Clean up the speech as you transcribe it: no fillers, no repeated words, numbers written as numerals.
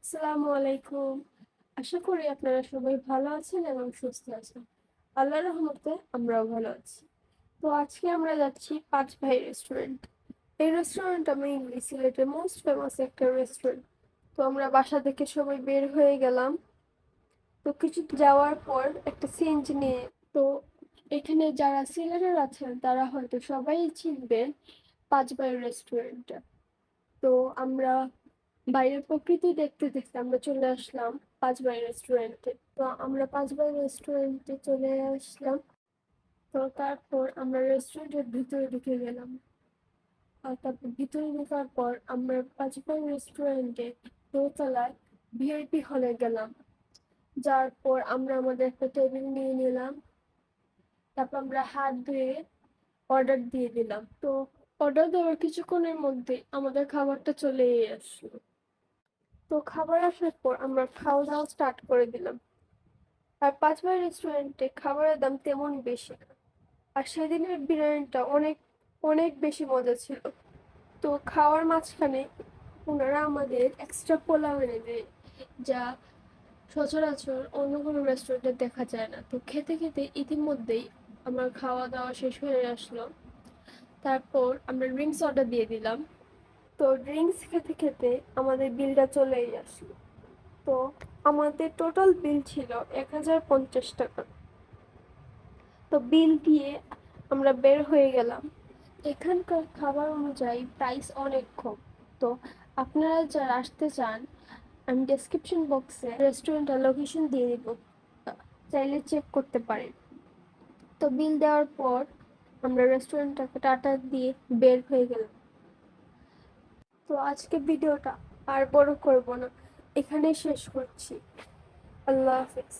আসসালামু আলাইকুম। আশা করি আপনারা সবাই ভালো আছেন এবং সুস্থ আছেন। আল্লাহর রহমতে আমরাও ভালো আছি। তো আজকে আমরা যাচ্ছি পাঁচ ভাই রেস্টুরেন্ট। এই রেস্টুরেন্টটা মেইনলি সিলেটের মোস্ট ফেমাস একটা রেস্টুরেন্ট। তো আমরা বাসা থেকে সবাই বের হয়ে গেলাম। তো কিছু যাওয়ার পর একটা সিএনজি নিয়ে, তো এখানে যারা সিলেটের আছেন তারা হয়তো সবাই চিনবেন পাঁচ ভাই রেস্টুরেন্টটা। তো আমরা বাইরের প্রকৃতি দেখতে দেখতে আমরা চলে আসলাম পাঁচবাই রেস্টুরেন্টে। তো আমরা পাঁচবাই রেস্টুরেন্টে চলে আসলাম। তো তারপর আমরা রেস্টুরেন্টের ভিতরে ঢুকে গেলাম। আর তারপর ভিতরে ঢোকার পর আমরা পাঁচবাই রেস্টুরেন্টে দোতলায় ভিআইপি হলে গেলাম। যার পর আমরা আমাদের একটা টেবিল নিয়ে নিলাম। তারপর আমরা হাত ধুয়ে অর্ডার দিয়ে দিলাম। তো অর্ডার দেওয়ার কিছুক্ষণের মধ্যে আমাদের খাবারটা চলেই আসলো। তো খাবার আসার পর আমরা খাওয়া দাওয়া স্টার্ট করে দিলাম। আর পাঁচবার রেস্টুরেন্টে খাবারের দাম তেমন বেশি না। আর সেদিনের বিরিয়ানিটা অনেক অনেক বেশি মজা ছিল। তো খাওয়ার মাঝখানে ওনারা আমাদের এক্সট্রা পোলাও এনে দেয়, যা সচরাচর অন্য কোনো রেস্টুরেন্টে দেখা যায় না। তো খেতে খেতে ইতিমধ্যেই আমার খাওয়া দাওয়া শেষ হয়ে আসলো। তারপর আমরা ড্রিঙ্কস অর্ডার দিয়ে দিলাম। তো ড্রিঙ্কস খেতে খেতে আমাদের বিলটা চলেই আসলো। তো আমাদের টোটাল বিল ছিল 1050 টাকা। তো বিল দিয়ে আমরা বের হয়ে গেলাম। এখানকার খাবার অনুযায়ী প্রাইস অনেক কম। তো আপনারা যারা আসতে চান, আমি ডেসক্রিপশন বক্সে রেস্টুরেন্টের লোকেশন দিয়ে দিব, চাইলে চেক করতে পারেন। তো বিল দেওয়ার পর আমরা রেস্টুরেন্টটাকে টাটা দিয়ে বের হয়ে গেলাম। তো আজকে ভিডিওটা আর বড় করব না, এখানেই শেষ করছি। আল্লাহ হাফেজ।